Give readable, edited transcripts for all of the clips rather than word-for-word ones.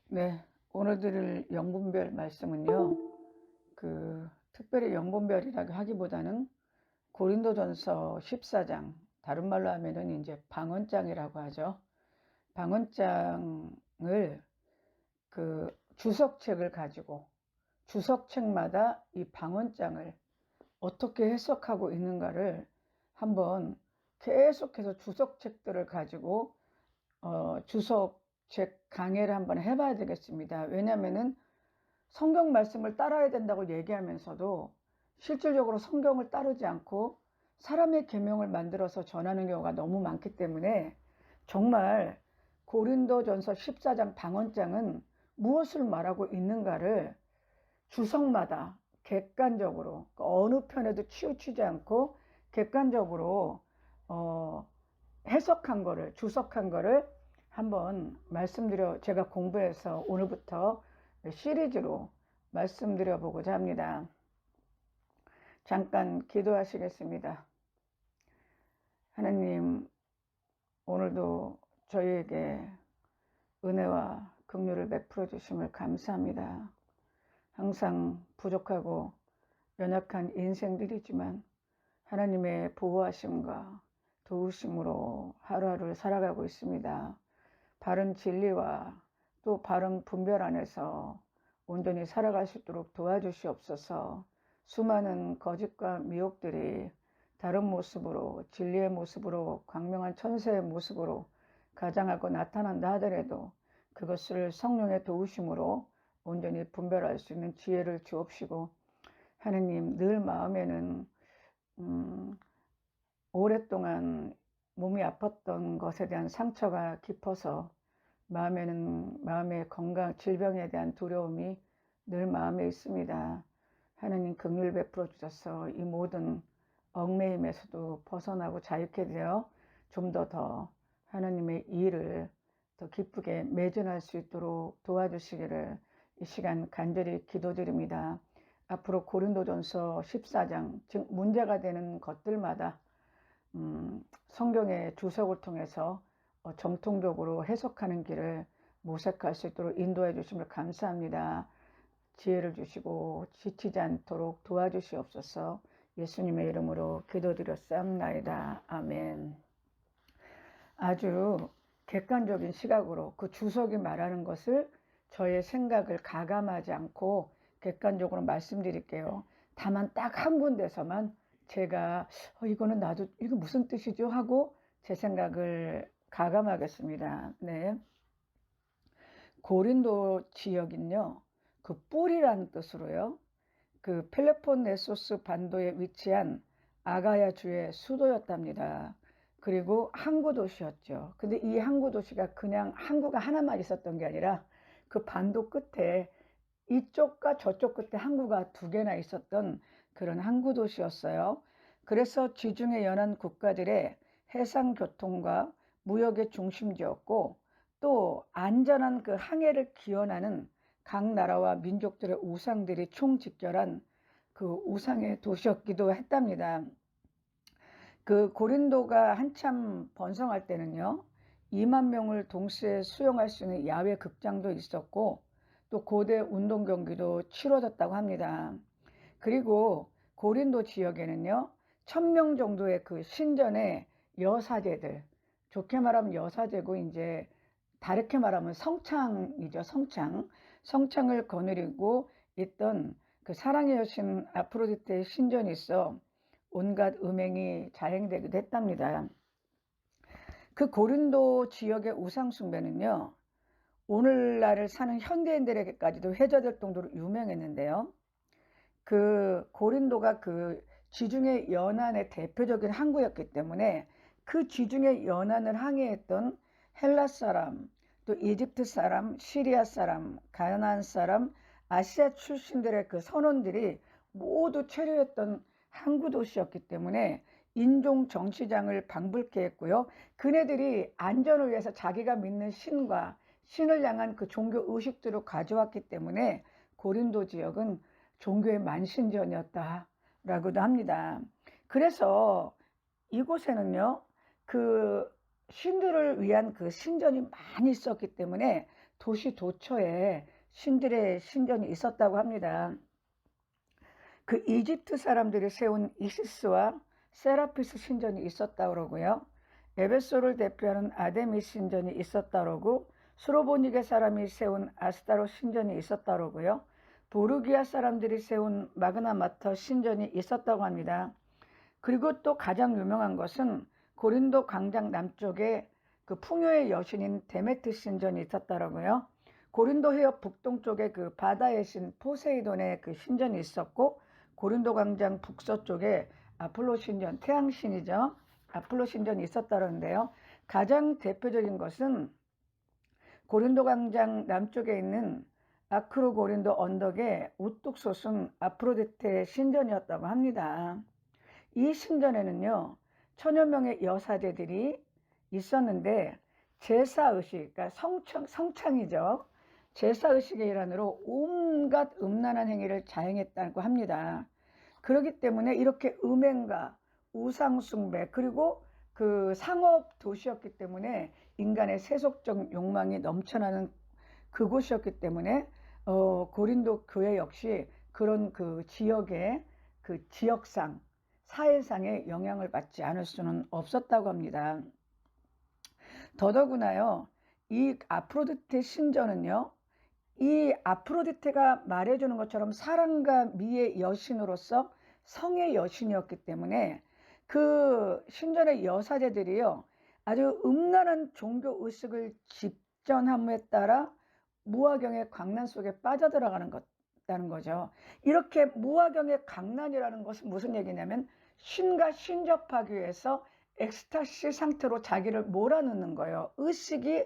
네, 오늘 드릴 영분별 말씀은요, 특별히 영분별이라고 하기보다는 고린도전서 14장, 다른 말로 하면은 이제 방언장이라고 하죠. 방언장을 주석책을 가지고 주석책마다 이 방언장을 어떻게 해석하고 있는가를 한번 계속해서 주석책들을 가지고 주석책 강의를 한번 해봐야 되겠습니다. 왜냐면은 성경 말씀을 따라야 된다고 얘기하면서도 실질적으로 성경을 따르지 않고 사람의 계명을 만들어서 전하는 경우가 너무 많기 때문에 정말 고린도전서 14장 방언장은 무엇을 말하고 있는가를 주석마다 객관적으로 어느 편에도 치우치지 않고 객관적으로 해석한 거를 주석한 거를 한번 제가 공부해서 오늘부터 시리즈로 말씀드려 보고자 합니다. 잠깐 기도하시겠습니다. 하나님, 오늘도 저희에게 은혜와 긍휼을 베풀어 주심을 감사합니다. 항상 부족하고 연약한 인생들이지만 하나님의 보호하심과 도우심으로 하루하루를 살아가고 있습니다. 바른 진리와 또 바른 분별 안에서 온전히 살아갈 수 있도록 도와주시옵소서. 수많은 거짓과 미혹들이 다른 모습으로, 진리의 모습으로, 광명한 천사의 모습으로 가장하고 나타난다 하더라도 그것을 성령의 도우심으로 온전히 분별할 수 있는 지혜를 주옵시고, 하느님, 늘 마음에는 오랫동안 몸이 아팠던 것에 대한 상처가 깊어서 마음의 건강, 질병에 대한 두려움이 늘 마음에 있습니다. 하나님 긍휼 베풀어 주셔서 이 모든 얽매임에서도 벗어나고 자유케 되어 좀 더 하나님의 일을 더 기쁘게 매진할 수 있도록 도와주시기를 이 시간 간절히 기도드립니다. 앞으로 고린도전서 14장, 즉 문제가 되는 것들마다 성경의 주석을 통해서 정통적으로 해석하는 길을 모색할 수 있도록 인도해 주심을 감사합니다. 지혜를 주시고 지치지 않도록 도와주시옵소서. 예수님의 이름으로 기도드렸사옵나이다. 아멘. 아주 객관적인 시각으로 그 주석이 말하는 것을 저의 생각을 가감하지 않고 객관적으로 말씀드릴게요. 다만 딱 한 군데서만 제가 이거는 나도 이거 무슨 뜻이죠? 하고 제 생각을 가감하겠습니다. 네. 고린도 지역은요, 그 뿔이라는 뜻으로요, 그 펠로폰네소스 반도에 위치한 아가야 주의 수도였답니다. 그리고 항구 도시였죠. 근데 이 항구 도시가 그냥 항구가 하나만 있었던 게 아니라 그 반도 끝에 이쪽과 저쪽 끝에 항구가 두 개나 있었던 그런 항구 도시였어요. 그래서 지중해 연안 국가들의 해상 교통과 무역의 중심지였고, 또 안전한 그 항해를 기원하는 각 나라와 민족들의 우상들이 총집결한 그 우상의 도시였기도 했답니다. 그 고린도가 한참 번성할 때는요, 2만 명을 동시에 수용할 수 있는 야외 극장도 있었고, 또 고대 운동 경기도 치러졌다고 합니다. 그리고 고린도 지역에는요, 1000명 정도의 그 신전의 여사제들, 좋게 말하면 여사제고 이제 다르게 말하면 성창이죠. 성창을 거느리고 있던 그 사랑의 여신 아프로디테의 신전이 있어 온갖 음행이 자행되기도 했답니다. 그 고린도 지역의 우상 숭배는요, 오늘날을 사는 현대인들에게까지도 회자될 정도로 유명했는데요. 그 고린도가 그 지중해 연안의 대표적인 항구였기 때문에 그 지중해 연안을 항해했던 헬라 사람, 또 이집트 사람, 시리아 사람, 가나안 사람, 아시아 출신들의 그 선원들이 모두 체류했던 항구 도시였기 때문에 인종 정치장을 방불케 했고요. 그네들이 안전을 위해서 자기가 믿는 신과 신을 향한 그 종교 의식들을 가져왔기 때문에 고린도 지역은 종교의 만신전이었다라고도 합니다. 그래서 이곳에는요, 그 신들을 위한 그 신전이 많이 있었기 때문에 도시 도처에 신들의 신전이 있었다고 합니다. 그 이집트 사람들이 세운 이시스와 세라피스 신전이 있었다고 그러고요. 에베소를 대표하는 아데미스 신전이 있었다고 그러고, 스로보니게 사람이 세운 아스타로 신전이 있었다고 그러고요. 보르기아 사람들이 세운 마그나마터 신전이 있었다고 합니다. 그리고 또 가장 유명한 것은 고린도 광장 남쪽에 그 풍요의 여신인 데메트 신전이 있었다라고요. 고린도 해협 북동쪽에 그 바다의 신 포세이돈의 그 신전이 있었고, 고린도 광장 북서쪽에 아폴로 신전, 태양신이죠. 아폴로 신전이 있었다는데요. 가장 대표적인 것은 고린도 광장 남쪽에 있는 아크로 고린도 언덕에 우뚝 솟은 아프로디테 신전이었다고 합니다. 이 신전에는요, 천여 명의 여사제들이 있었는데 제사의식, 그러니까 성창이죠. 제사의식의 일환으로 온갖 음란한 행위를 자행했다고 합니다. 그렇기 때문에 이렇게 음행과 우상숭배, 그리고 그 상업 도시였기 때문에 인간의 세속적 욕망이 넘쳐나는 그곳이었기 때문에 고린도 교회 역시 그런 그 지역의 그 지역상, 사회상의 영향을 받지 않을 수는 없었다고 합니다. 더더구나요, 이 아프로디테 신전은요, 이 아프로디테가 말해주는 것처럼 사랑과 미의 여신으로서 성의 여신이었기 때문에 그 신전의 여사제들이요, 아주 음란한 종교 의식을 집전함에 따라 무화경의 광란 속에 빠져들어가는 것다는 거죠. 이렇게 무화경의 광란이라는 것은 무슨 얘기냐면 신과 신접하기 위해서 엑스타시 상태로 자기를 몰아넣는 거예요. 의식이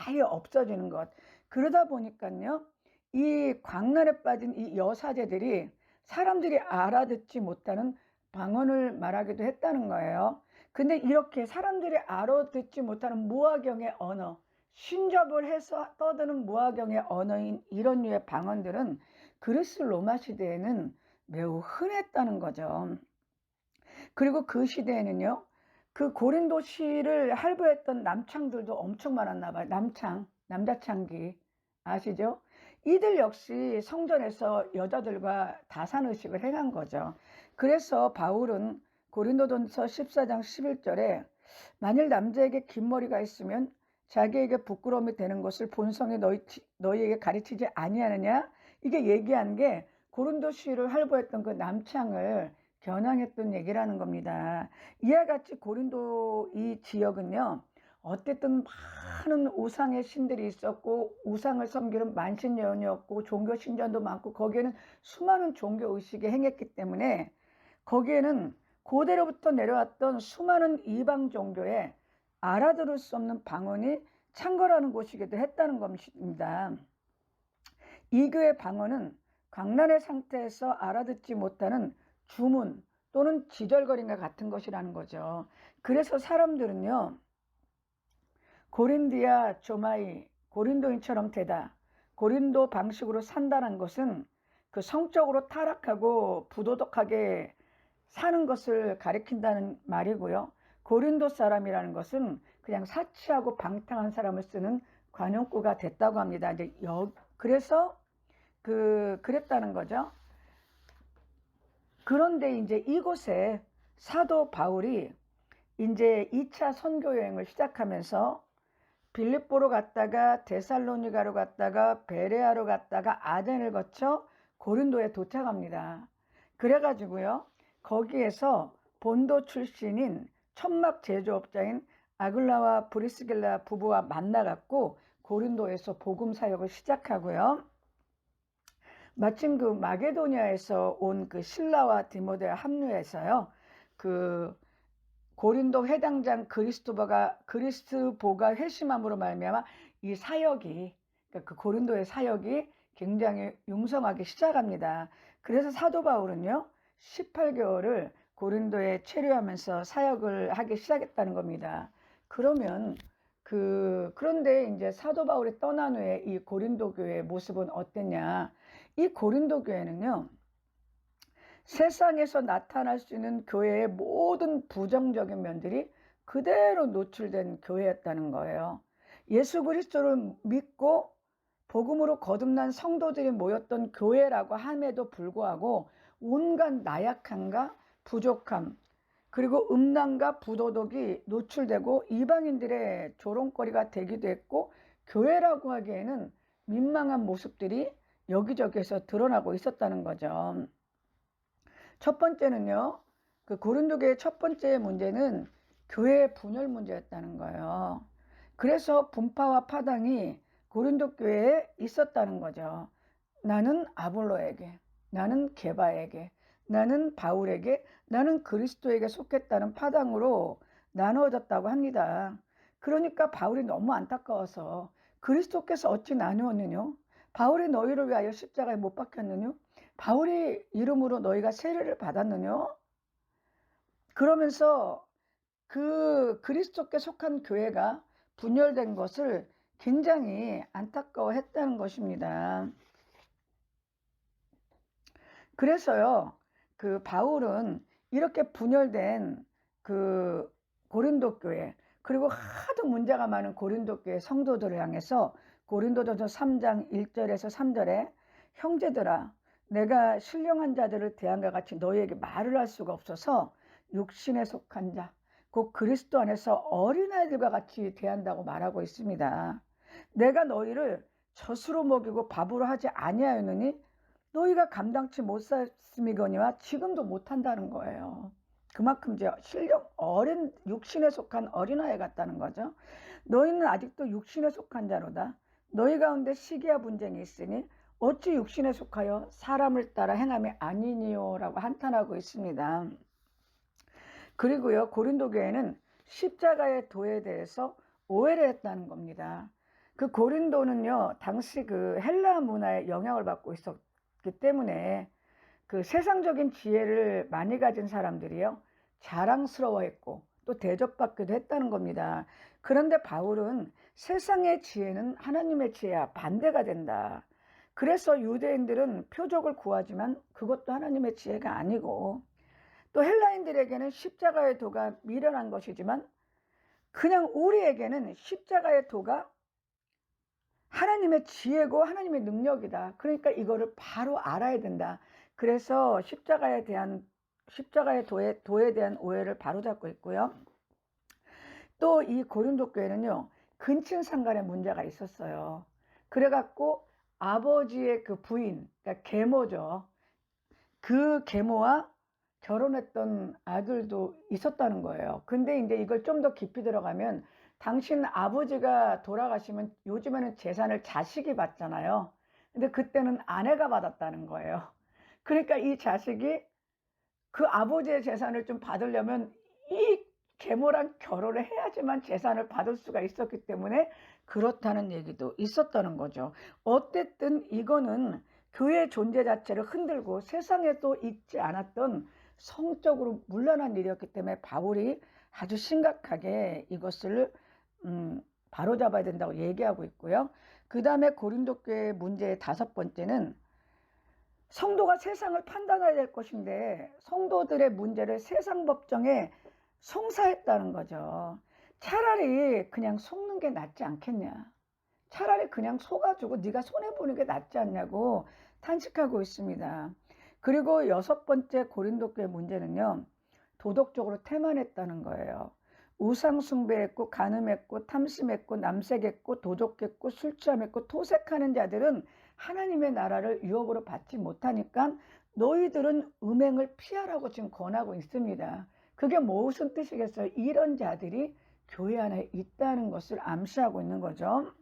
아예 없어지는 것. 그러다 보니까요, 이 광란에 빠진 이 여사제들이 사람들이 알아듣지 못하는 방언을 말하기도 했다는 거예요. 근데 이렇게 사람들이 알아듣지 못하는 무화경의 언어, 신접을 해서 떠드는 무화경의 언어인 이런 류의 방언들은 그리스 로마 시대에는 매우 흔했다는 거죠. 그리고 그 시대에는요, 그 고린도시를 할부했던 남창들도 엄청 많았나 봐요. 남자창기 아시죠? 이들 역시 성전에서 여자들과 다산의식을 행한 거죠. 그래서 바울은 고린도전서 14장 11절에 만일 남자에게 긴 머리가 있으면 자기에게 부끄러움이 되는 것을 본성이 너희에게 가르치지 아니하느냐? 이게 얘기한 게 고린도시를 할부했던 그 남창을 겨냥했던 얘기라는 겁니다. 이와 같이 고린도 이 지역은요, 어쨌든 많은 우상의 신들이 있었고 우상을 섬기는 만신연이었고 종교 신전도 많고 거기에는 수많은 종교 의식이 행했기 때문에 거기에는 고대로부터 내려왔던 수많은 이방 종교에 알아들을 수 없는 방언이 창궐하는 곳이기도 했다는 것입니다. 이 교의 방언은 광란의 상태에서 알아듣지 못하는 주문 또는 지절거림과 같은 것이라는 거죠. 그래서 사람들은요, 고린디아 조마이, 고린도인처럼 되다, 고린도 방식으로 산다는 것은 그 성적으로 타락하고 부도덕하게 사는 것을 가리킨다는 말이고요. 고린도 사람이라는 것은 그냥 사치하고 방탕한 사람을 쓰는 관용구가 됐다고 합니다. 이제 그래서 그랬다는 거죠. 그런데 이제 이곳에 사도 바울이 이제 2차 선교 여행을 시작하면서 빌립보로 갔다가 데살로니가로 갔다가 베레아로 갔다가 아덴을 거쳐 고린도에 도착합니다. 그래가지고요, 거기에서 본도 출신인 천막 제조업자인 아글라와 브리스길라 부부와 만나갖고 고린도에서 복음 사역을 시작하고요. 마침 그 마게도니아에서 온 그 실라와 디모데와 합류해서요, 그 고린도 회당장 그리스도보가 회심함으로 말미암아 이 사역이, 그러니까 그 고린도의 사역이 굉장히 융성하기 시작합니다. 그래서 사도 바울은요, 18개월을 고린도에 체류하면서 사역을 하기 시작했다는 겁니다. 그런데 이제 사도 바울이 떠난 후에 이 고린도 교회의 모습은 어땠냐? 이 고린도 교회는요, 세상에서 나타날 수 있는 교회의 모든 부정적인 면들이 그대로 노출된 교회였다는 거예요. 예수 그리스도를 믿고 복음으로 거듭난 성도들이 모였던 교회라고 함에도 불구하고 온갖 나약함과 부족함, 그리고 음란과 부도덕이 노출되고 이방인들의 조롱거리가 되기도 했고, 교회라고 하기에는 민망한 모습들이 여기저기에서 드러나고 있었다는 거죠. 첫 번째는요, 그 고린도 교회의 첫 번째 문제는 교회의 분열 문제였다는 거예요. 그래서 분파와 파당이 고린도 교회에 있었다는 거죠. 나는 아볼로에게, 나는 게바에게, 나는 바울에게, 나는 그리스도에게 속했다는 파당으로 나누어졌다고 합니다. 그러니까 바울이 너무 안타까워서 그리스도께서 어찌 나누었느냐? 바울이 너희를 위하여 십자가에 못 박혔느냐? 바울의 이름으로 너희가 세례를 받았느냐? 그러면서 그 그리스도께 속한 교회가 분열된 것을 굉장히 안타까워했다는 것입니다. 그래서요, 그 바울은 이렇게 분열된 그 고린도 교회, 그리고 하도 문제가 많은 고린도 교회 성도들을 향해서 고린도전서 3장 1절에서 3절에 형제들아, 내가 신령한 자들을 대함과 같이 너희에게 말을 할 수가 없어서 육신에 속한 자, 곧 그리스도 안에서 어린아이들과 같이 대한다고 말하고 있습니다. 내가 너희를 젖으로 먹이고 밥으로 하지 아니하였느니 너희가 감당치 못했음이거니와 지금도 못한다는 거예요. 그만큼 이제 실력 어린 육신에 속한 어린아이 같다는 거죠. 너희는 아직도 육신에 속한 자로다. 너희 가운데 시기와 분쟁이 있으니 어찌 육신에 속하여 사람을 따라 행함이 아니니요 라고 한탄하고 있습니다. 그리고요, 고린도 교회는 십자가의 도에 대해서 오해를 했다는 겁니다. 그 고린도는요, 당시 그 헬라 문화의 영향을 받고 있었기 때문에 그 세상적인 지혜를 많이 가진 사람들이요, 자랑스러워했고 또 대접받기도 했다는 겁니다. 그런데 바울은 세상의 지혜는 하나님의 지혜와 반대가 된다. 그래서 유대인들은 표적을 구하지만 그것도 하나님의 지혜가 아니고, 또 헬라인들에게는 십자가의 도가 미련한 것이지만 그냥 우리에게는 십자가의 도가 하나님의 지혜고 하나님의 능력이다. 그러니까 이거를 바로 알아야 된다. 그래서 십자가의 도에 대한 오해를 바로잡고 있고요. 또 이 고린도 교회는요, 근친상간의 문제가 있었어요. 그래갖고 아버지의 그 부인, 그러니까 계모죠. 그 계모와 결혼했던 아들도 있었다는 거예요. 근데 이제 이걸 좀 더 깊이 들어가면 당신 아버지가 돌아가시면 요즘에는 재산을 자식이 받잖아요. 근데 그때는 아내가 받았다는 거예요. 그러니까 이 자식이 그 아버지의 재산을 좀 받으려면 이 계모랑 결혼을 해야지만 재산을 받을 수가 있었기 때문에 그렇다는 얘기도 있었다는 거죠. 어쨌든 이거는 교회 존재 자체를 흔들고 세상에도 있지 않았던 성적으로 문란한 일이었기 때문에 바울이 아주 심각하게 이것을 바로잡아야 된다고 얘기하고 있고요. 그 다음에 고린도 교회 문제의 다섯 번째는 성도가 세상을 판단해야 될 것인데 성도들의 문제를 세상 법정에 송사했다는 거죠. 차라리 그냥 속는 게 낫지 않겠냐. 차라리 그냥 속아주고 네가 손해보는 게 낫지 않냐고 탄식하고 있습니다. 그리고 여섯 번째 고린도 교회 문제는요, 도덕적으로 태만했다는 거예요. 우상 숭배했고 간음했고 탐심했고 남색했고 도적했고 술 취함했고 토색하는 자들은 하나님의 나라를 유업으로 받지 못하니까 너희들은 음행을 피하라고 지금 권하고 있습니다. 그게 무슨 뜻이겠어요? 이런 자들이 교회 안에 있다는 것을 암시하고 있는 거죠.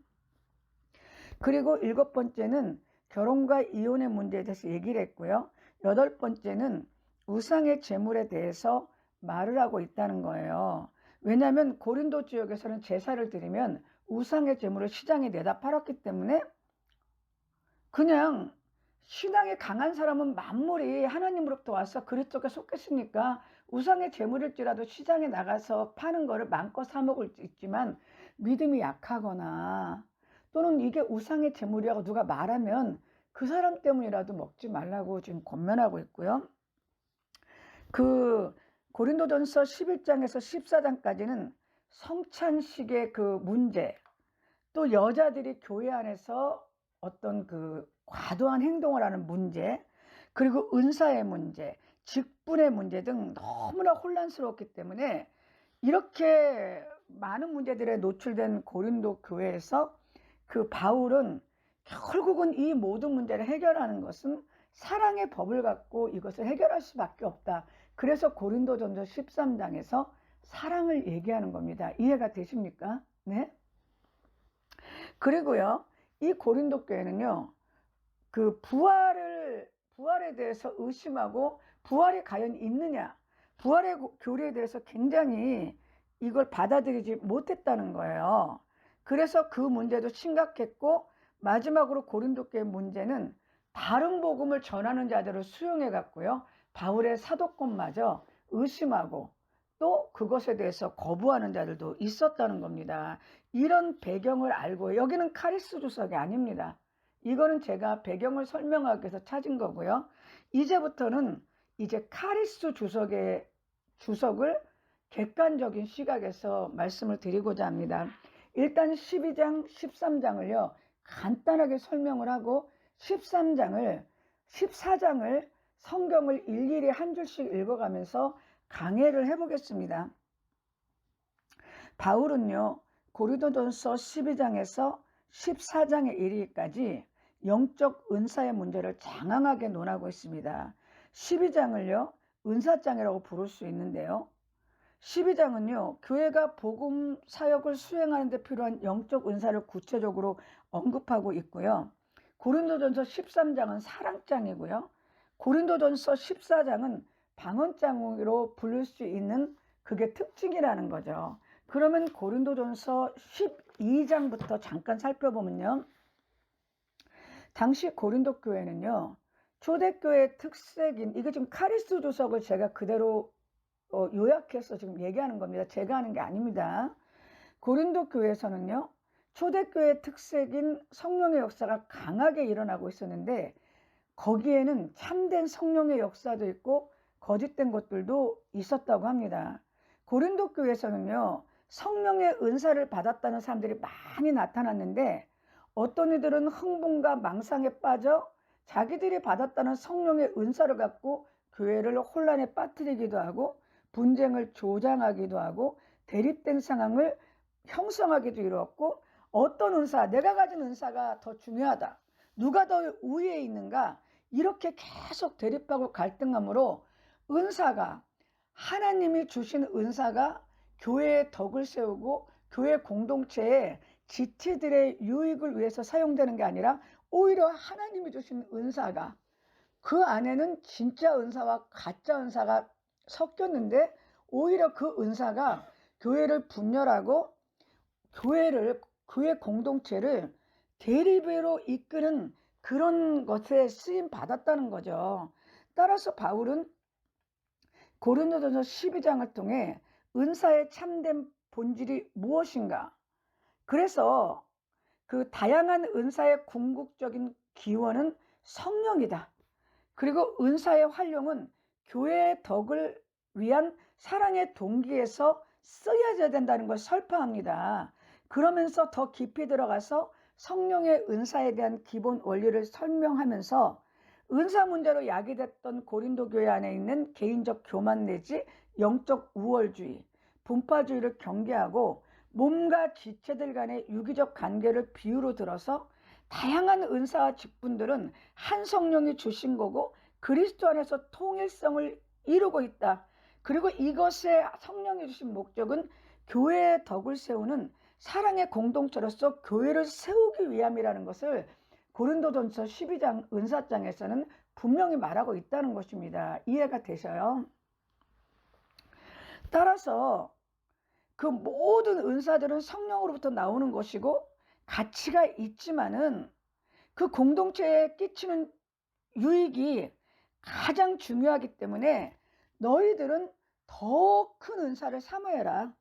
그리고 일곱 번째는 결혼과 이혼의 문제에 대해서 얘기를 했고요. 여덟 번째는 우상의 재물에 대해서 말을 하고 있다는 거예요. 왜냐하면 고린도 지역에서는 제사를 드리면 우상의 재물을 시장에 내다 팔았기 때문에 그냥 신앙이 강한 사람은 만물이 하나님으로부터 와서 그리스도께 속했으니까 우상의 재물일지라도 시장에 나가서 파는 거를 마음껏 사 먹을 수 있지만 믿음이 약하거나 또는 이게 우상의 재물이라고 누가 말하면 그 사람 때문이라도 먹지 말라고 지금 권면하고 있고요. 그 고린도전서 11장에서 14장까지는 성찬식의 그 문제, 또 여자들이 교회 안에서 어떤 그 과도한 행동을 하는 문제, 그리고 은사의 문제, 직분의 문제 등 너무나 혼란스러웠기 때문에 이렇게 많은 문제들에 노출된 고린도 교회에서 그 바울은 결국은 이 모든 문제를 해결하는 것은 사랑의 법을 갖고 이것을 해결할 수밖에 없다. 그래서 고린도전서 13장에서 사랑을 얘기하는 겁니다. 이해가 되십니까? 네. 그리고요, 이 고린도 교회는요, 그 부활에 대해서 의심하고 부활이 과연 있느냐, 부활의 교리에 대해서 굉장히 이걸 받아들이지 못했다는 거예요. 그래서 그 문제도 심각했고, 마지막으로 고린도 교회 문제는 다른 복음을 전하는 자들을 수용해 갔고요, 바울의 사도권마저 의심하고 또 그것에 대해서 거부하는 자들도 있었다는 겁니다. 이런 배경을 알고, 여기는 카리스 주석이 아닙니다. 이거는 제가 배경을 설명하기 위해서 찾은 거고요. 이제부터는 이제 카리스 주석을 객관적인 시각에서 말씀을 드리고자 합니다. 일단 12장, 13장을요, 간단하게 설명을 하고 14장을 성경을 일일이 한 줄씩 읽어가면서 강해를 해보겠습니다. 바울은요, 고린도전서 12장에서 14장에 이르기까지 영적 은사의 문제를 장황하게 논하고 있습니다. 12장을요, 은사장이라고 부를 수 있는데요. 12장은요, 교회가 복음 사역을 수행하는 데 필요한 영적 은사를 구체적으로 언급하고 있고요. 고린도전서 13장은 사랑장이고요. 고린도전서 14장은 방언장으로 부를 수 있는 그게 특징이라는 거죠. 그러면 고린도전서 12장부터 잠깐 살펴보면요. 당시 고린도 교회는요, 초대교회의 특색인, 이거 지금 카리스 주석을 제가 그대로 요약해서 지금 얘기하는 겁니다. 제가 하는 게 아닙니다. 고린도 교회에서는요, 초대교회의 특색인 성령의 역사가 강하게 일어나고 있었는데, 거기에는 참된 성령의 역사도 있고 거짓된 것들도 있었다고 합니다. 고린도 교회에서는요, 성령의 은사를 받았다는 사람들이 많이 나타났는데, 어떤 이들은 흥분과 망상에 빠져 자기들이 받았다는 성령의 은사를 갖고 교회를 혼란에 빠뜨리기도 하고 분쟁을 조장하기도 하고 대립된 상황을 형성하기도 이루었고, 어떤 은사, 내가 가진 은사가 더 중요하다, 누가 더 우위에 있는가, 이렇게 계속 대립하고 갈등함으로 은사가, 하나님이 주신 은사가 교회의 덕을 세우고 교회 공동체에 지체들의 유익을 위해서 사용되는 게 아니라 오히려 하나님이 주신 은사가, 그 안에는 진짜 은사와 가짜 은사가 섞였는데 오히려 그 은사가 교회를 분열하고 교회 공동체를 대립으로 이끄는 그런 것에 쓰임 받았다는 거죠. 따라서 바울은 고린도전서 12장을 통해 은사의 참된 본질이 무엇인가, 그래서 그 다양한 은사의 궁극적인 기원은 성령이다, 그리고 은사의 활용은 교회의 덕을 위한 사랑의 동기에서 쓰여져야 된다는 걸 설파합니다. 그러면서 더 깊이 들어가서 성령의 은사에 대한 기본 원리를 설명하면서 은사 문제로 야기됐던 고린도 교회 안에 있는 개인적 교만 내지 영적 우월주의, 분파주의를 경계하고 몸과 지체들 간의 유기적 관계를 비유로 들어서 다양한 은사와 직분들은 한 성령이 주신 거고 그리스도 안에서 통일성을 이루고 있다. 그리고 이것의 성령이 주신 목적은 교회의 덕을 세우는 사랑의 공동체로서 교회를 세우기 위함이라는 것을 고린도전서 12장 은사장에서는 분명히 말하고 있다는 것입니다. 이해가 되셔요? 따라서 그 모든 은사들은 성령으로부터 나오는 것이고 가치가 있지만은 그 공동체에 끼치는 유익이 가장 중요하기 때문에 너희들은 더 큰 은사를 사모해라.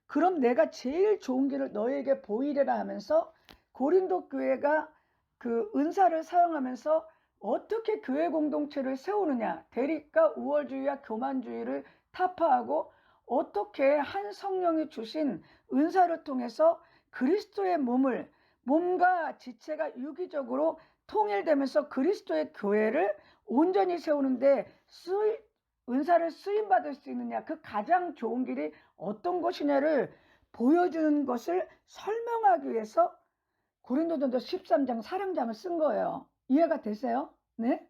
그럼 내가 제일 좋은 길을 너희에게 보이리라 하면서 고린도 교회가 그 은사를 사용하면서 어떻게 교회 공동체를 세우느냐, 대립과 우월주의와 교만주의를 타파하고 어떻게 한 성령이 주신 은사를 통해서 그리스도의 몸을 몸과 지체가 유기적으로 통일되면서 그리스도의 교회를 온전히 세우는데 은사를 쓰임받을 수 있느냐, 그 가장 좋은 길이 어떤 것이냐를 보여주는 것을 설명하기 위해서 고린도전서 13장 사랑장을 쓴 거예요. 이해가 되세요? 네?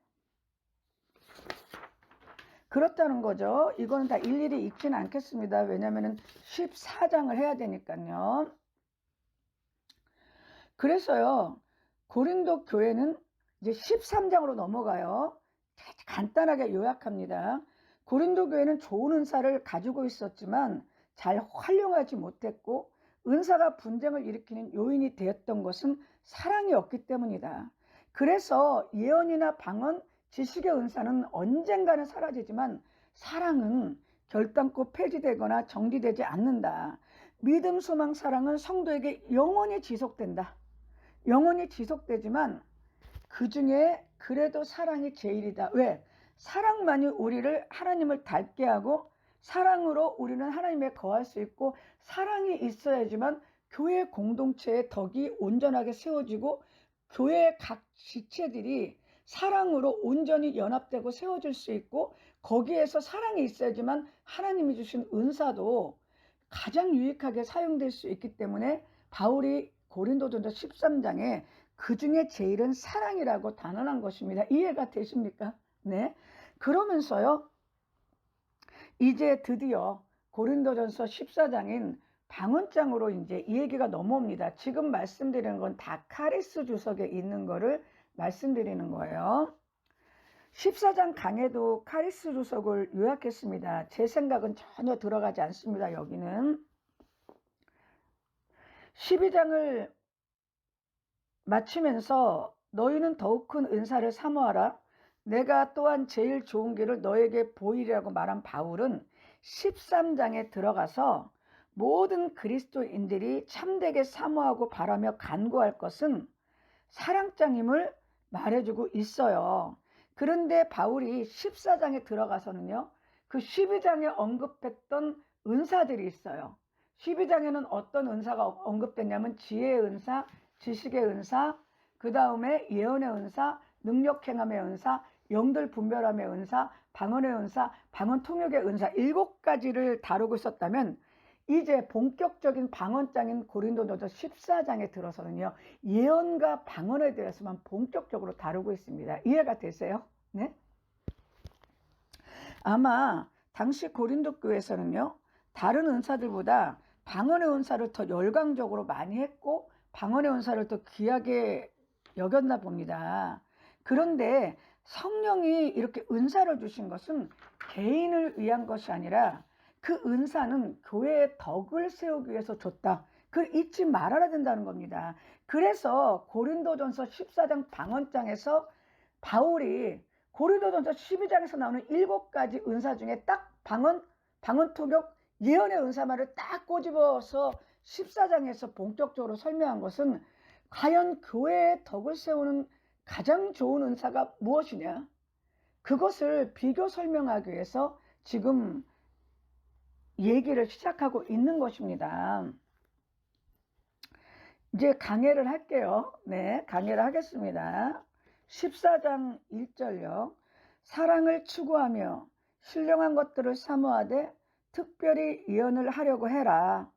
그렇다는 거죠. 이거는 다 일일이 읽지는 않겠습니다. 왜냐하면 14장을 해야 되니까요. 그래서요, 고린도 교회는 이제 13장으로 넘어가요. 간단하게 요약합니다. 고린도 교회는 좋은 은사를 가지고 있었지만 잘 활용하지 못했고, 은사가 분쟁을 일으키는 요인이 되었던 것은 사랑이 없기 때문이다. 그래서 예언이나 방언, 지식의 은사는 언젠가는 사라지지만 사랑은 결단코 폐지되거나 정지되지 않는다. 믿음, 소망, 사랑은 성도에게 영원히 지속된다. 영원히 지속되지만 그 중에 그래도 사랑이 제일이다. 왜? 사랑만이 우리를 하나님을 닮게 하고 사랑으로 우리는 하나님에 거할 수 있고, 사랑이 있어야지만 교회 공동체의 덕이 온전하게 세워지고 교회의 각 지체들이 사랑으로 온전히 연합되고 세워질 수 있고, 거기에서 사랑이 있어야지만 하나님이 주신 은사도 가장 유익하게 사용될 수 있기 때문에 바울이 고린도전서 13장에 그 중에 제일은 사랑이라고 단언한 것입니다. 이해가 되십니까? 네. 그러면서요, 이제 드디어 고린도전서 14장인 방언장으로 이제 이 얘기가 넘어옵니다. 지금 말씀드리는 건 다 카리스 주석에 있는 거를 말씀드리는 거예요. 14장 강에도 카리스 주석을 요약했습니다. 제 생각은 전혀 들어가지 않습니다. 여기는 12장을 마치면서 너희는 더욱 큰 은사를 사모하라. 내가 또한 제일 좋은 길을 너에게 보이리라고 말한 바울은 13장에 들어가서 모든 그리스도인들이 참되게 사모하고 바라며 간구할 것은 사랑장임을 말해주고 있어요. 그런데 바울이 14장에 들어가서는요, 그 12장에 언급했던 은사들이 있어요. 12장에는 어떤 은사가 언급됐냐면 지혜의 은사, 지식의 은사, 그 다음에 예언의 은사, 능력 행함의 은사, 영들 분별함의 은사, 방언의 은사, 방언 통역의 은사, 7가지를 다루고 있었다면 이제 본격적인 방언장인 고린도전서 14장에 들어서는요, 예언과 방언에 대해서만 본격적으로 다루고 있습니다. 이해가 되세요? 네? 아마 당시 고린도 교회에서는요, 다른 은사들보다 방언의 은사를 더 열광적으로 많이 했고 방언의 은사를 더 귀하게 여겼나 봅니다. 그런데 성령이 이렇게 은사를 주신 것은 개인을 위한 것이 아니라 그 은사는 교회의 덕을 세우기 위해서 줬다. 그걸 잊지 말아야 된다는 겁니다. 그래서 고린도전서 14장 방언장에서 바울이 고린도전서 12장에서 나오는 7가지 은사 중에 딱 방언 통역, 예언의 은사만을 딱 꼬집어서 14장에서 본격적으로 설명한 것은 과연 교회의 덕을 세우는 가장 좋은 은사가 무엇이냐? 그것을 비교 설명하기 위해서 지금 얘기를 시작하고 있는 것입니다. 이제 강해를 할게요. 네, 강해를 하겠습니다. 14장 1절요. 사랑을 추구하며 신령한 것들을 사모하되 특별히 예언을 하려고 해라.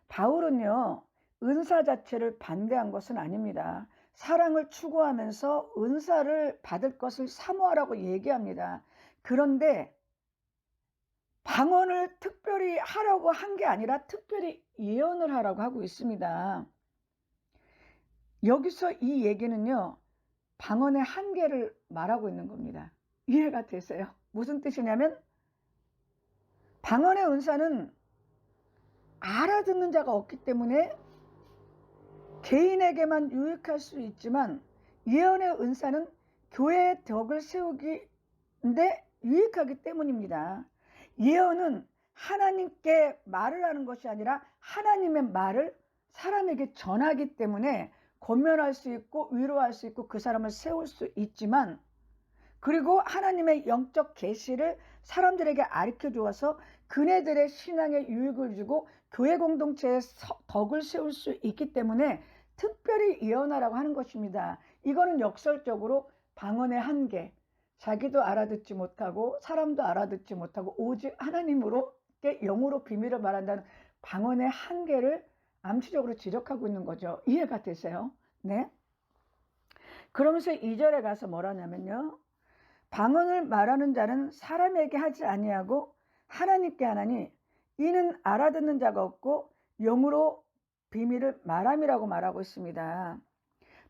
바울은요, 은사 자체를 반대한 것은 아닙니다. 사랑을 추구하면서 은사를 받을 것을 사모하라고 얘기합니다. 그런데 방언을 특별히 하려고 한 게 아니라 특별히 예언을 하라고 하고 있습니다. 여기서 이 얘기는요, 방언의 한계를 말하고 있는 겁니다. 이해가 되세요? 무슨 뜻이냐면 방언의 은사는 알아듣는 자가 없기 때문에 개인에게만 유익할 수 있지만 예언의 은사는 교회의 덕을 세우기인데 유익하기 때문입니다. 예언은 하나님께 말을 하는 것이 아니라 하나님의 말을 사람에게 전하기 때문에 권면할 수 있고 위로할 수 있고 그 사람을 세울 수 있지만, 그리고 하나님의 영적 계시를 사람들에게 가르쳐 주어서 그네들의 신앙에 유익을 주고 교회 공동체의 덕을 세울 수 있기 때문에 특별히 예언하라고 하는 것입니다. 이거는 역설적으로 방언의 한계, 자기도 알아듣지 못하고 사람도 알아듣지 못하고 오직 하나님으로 영으로 비밀을 말한다는 방언의 한계를 암시적으로 지적하고 있는 거죠. 이해가 되세요? 네. 그러면서 2절에 가서 뭐라냐면요. 방언을 말하는 자는 사람에게 하지 아니하고 하나님께 하나니 이는 알아듣는 자가 없고 영으로 비밀을 말함이라고 말하고 있습니다.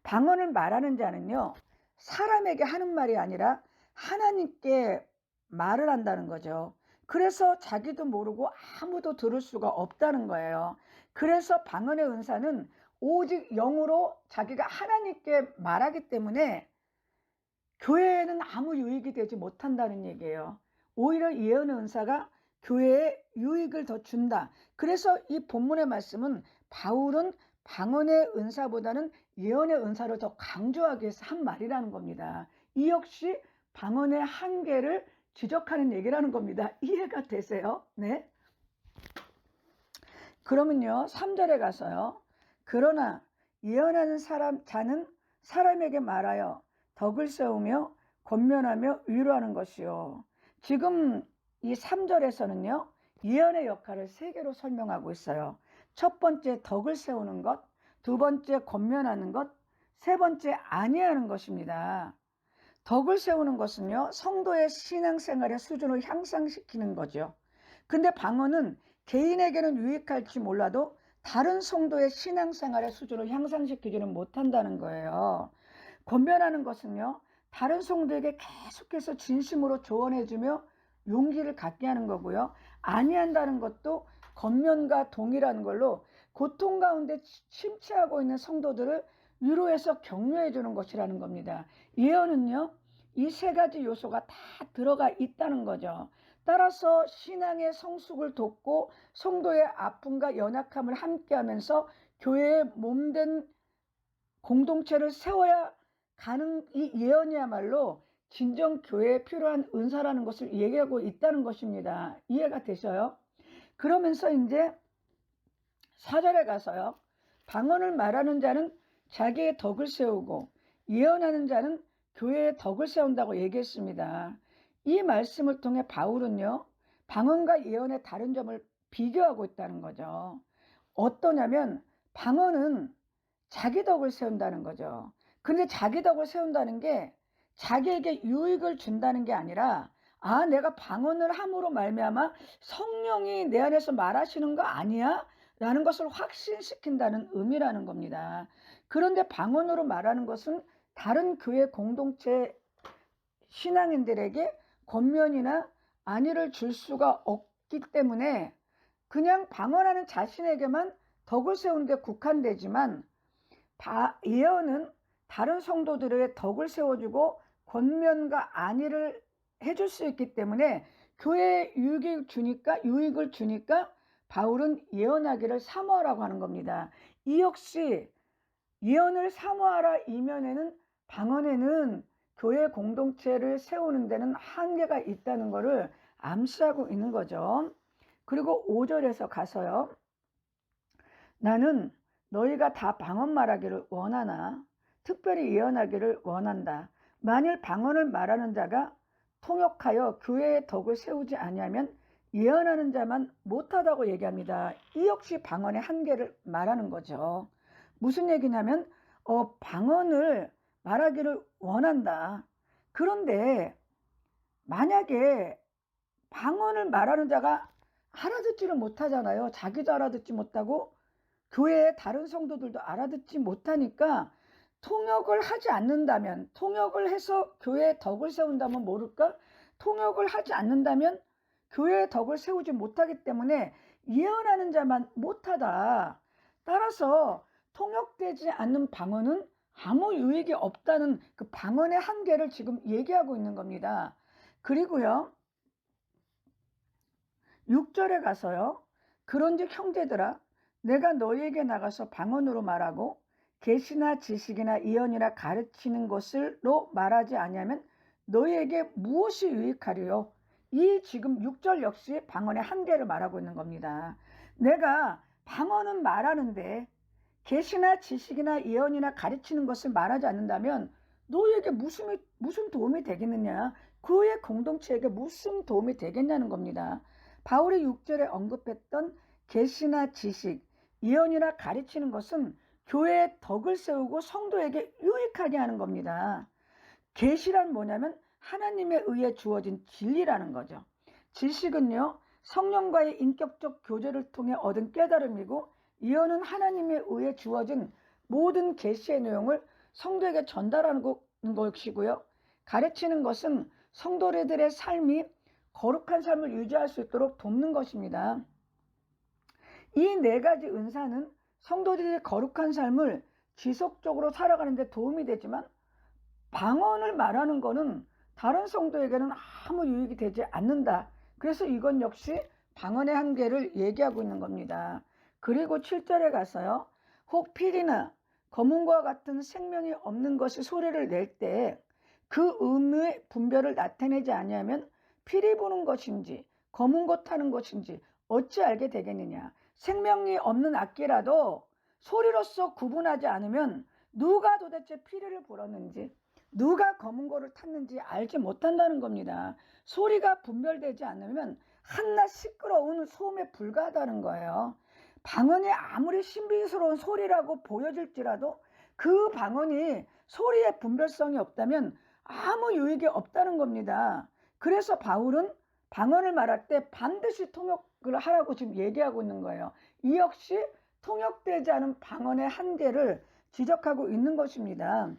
방언을 말하는 자는요, 사람에게 하는 말이 아니라 하나님께 말을 한다는 거죠. 그래서 자기도 모르고 아무도 들을 수가 없다는 거예요. 그래서 방언의 은사는 오직 영으로 자기가 하나님께 말하기 때문에 교회에는 아무 유익이 되지 못한다는 얘기예요. 오히려 예언의 은사가 교회에 유익을 더 준다. 그래서 이 본문의 말씀은 바울은 방언의 은사보다는 예언의 은사를 더 강조하기 위해서 한 말이라는 겁니다. 이 역시 방언의 한계를 지적하는 얘기라는 겁니다. 이해가 되세요? 네. 그러면요, 3절에 가서요. 그러나 예언하는 자는 사람에게 말하여 덕을 세우며 권면하며 위로하는 것이요. 지금 이 3절에서는요. 예언의 역할을 3개로 설명하고 있어요. 첫 번째 덕을 세우는 것, 두 번째 권면하는 것, 세 번째 안위하는 것입니다. 덕을 세우는 것은요. 성도의 신앙생활의 수준을 향상시키는 거죠. 근데 방언은 개인에게는 유익할지 몰라도 다른 성도의 신앙생활의 수준을 향상시키지는 못한다는 거예요. 권면하는 것은요, 다른 성도에게 계속해서 진심으로 조언해주며 용기를 갖게 하는 거고요. 안위한다는 것도 권면과 동일한 걸로 고통 가운데 침체하고 있는 성도들을 위로해서 격려해 주는 것이라는 겁니다. 예언은요, 이 3가지 요소가 다 들어가 있다는 거죠. 따라서 신앙의 성숙을 돕고 성도의 아픔과 연약함을 함께하면서 교회의 몸된 공동체를 세워야 가는 이 예언이야말로 진정 교회에 필요한 은사라는 것을 얘기하고 있다는 것입니다. 이해가 되셔요? 그러면서 이제 4절에 가서요. 방언을 말하는 자는 자기의 덕을 세우고 예언하는 자는 교회의 덕을 세운다고 얘기했습니다. 이 말씀을 통해 바울은요. 방언과 예언의 다른 점을 비교하고 있다는 거죠. 어떠냐면 방언은 자기 덕을 세운다는 거죠. 근데 자기 덕을 세운다는 게 자기에게 유익을 준다는 게 아니라 내가 방언을 함으로 말미암아 성령이 내 안에서 말하시는 거 아니야? 라는 것을 확신시킨다는 의미라는 겁니다. 그런데 방언으로 말하는 것은 다른 교회 공동체 신앙인들에게 권면이나 안위를 줄 수가 없기 때문에 그냥 방언하는 자신에게만 덕을 세우는 데 국한되지만 예언은 다른 성도들의 덕을 세워주고 권면과 안위를 해줄 수 있기 때문에 교회에 유익을 주니까 바울은 예언하기를 사모하라고 하는 겁니다. 이 역시 예언을 사모하라 이면에는 방언에는 교회 공동체를 세우는 데는 한계가 있다는 것을 암시하고 있는 거죠. 그리고 5절에서 가서요. 나는 너희가 다 방언 말하기를 원하나 특별히 예언하기를 원한다. 만일 방언을 말하는 자가 통역하여 교회의 덕을 세우지 아니하면 예언하는 자만 못하다고 얘기합니다. 이 역시 방언의 한계를 말하는 거죠. 무슨 얘기냐면 방언을 말하기를 원한다. 그런데 만약에 방언을 말하는 자가 알아듣지를 못하잖아요. 자기도 알아듣지 못하고 교회의 다른 성도들도 알아듣지 못하니까 통역을 하지 않는다면, 통역을 해서 교회의 덕을 세운다면 모를까? 통역을 하지 않는다면 교회의 덕을 세우지 못하기 때문에 예언하는 자만 못하다. 따라서 통역되지 않는 방언은 아무 유익이 없다는 그 방언의 한계를 지금 얘기하고 있는 겁니다. 그리고요, 6절에 가서요. 그런즉 형제들아 내가 너희에게 나가서 방언으로 말하고 계시나 지식이나 예언이나 가르치는 것을로 말하지 아니하면 너희에게 무엇이 유익하리요? 이 지금 6절 역시 방언의 한계를 말하고 있는 겁니다. 내가 방언은 말하는데 계시나 지식이나 예언이나 가르치는 것을 말하지 않는다면 너희에게 무슨 도움이 되겠느냐? 교회 공동체에게 무슨 도움이 되겠냐는 겁니다. 바울이 6절에 언급했던 계시나 지식, 예언이나 가르치는 것은 교회의 덕을 세우고 성도에게 유익하게 하는 겁니다. 계시란 뭐냐면 하나님에 의해 주어진 진리라는 거죠. 지식은요, 성령과의 인격적 교제를 통해 얻은 깨달음이고, 예언은 하나님에 의해 주어진 모든 계시의 내용을 성도에게 전달하는 것이고요. 가르치는 것은 성도들의 삶이 거룩한 삶을 유지할 수 있도록 돕는 것입니다. 이 네 가지 은사는 성도들이 거룩한 삶을 지속적으로 살아가는 데 도움이 되지만, 방언을 말하는 것은 다른 성도에게는 아무 유익이 되지 않는다. 그래서 이건 역시 방언의 한계를 얘기하고 있는 겁니다. 그리고 7절에 가서요. 혹 피리나 검은과 같은 생명이 없는 것이 소리를 낼 때 그 음의 분별을 나타내지 아니하면 피리 부는 것인지 검은 것 하는 것인지 어찌 알게 되겠느냐. 생명이 없는 악기라도 소리로서 구분하지 않으면 누가 도대체 피리를 불었는지 누가 검은 거를 탔는지 알지 못한다는 겁니다. 소리가 분별되지 않으면 한낱 시끄러운 소음에 불과하다는 거예요. 방언이 아무리 신비스러운 소리라고 보여질지라도 그 방언이 소리의 분별성이 없다면 아무 유익이 없다는 겁니다. 그래서 바울은 방언을 말할 때 반드시 통역을 하라고 지금 얘기하고 있는 거예요. 이 역시 통역되지 않은 방언의 한계를 지적하고 있는 것입니다.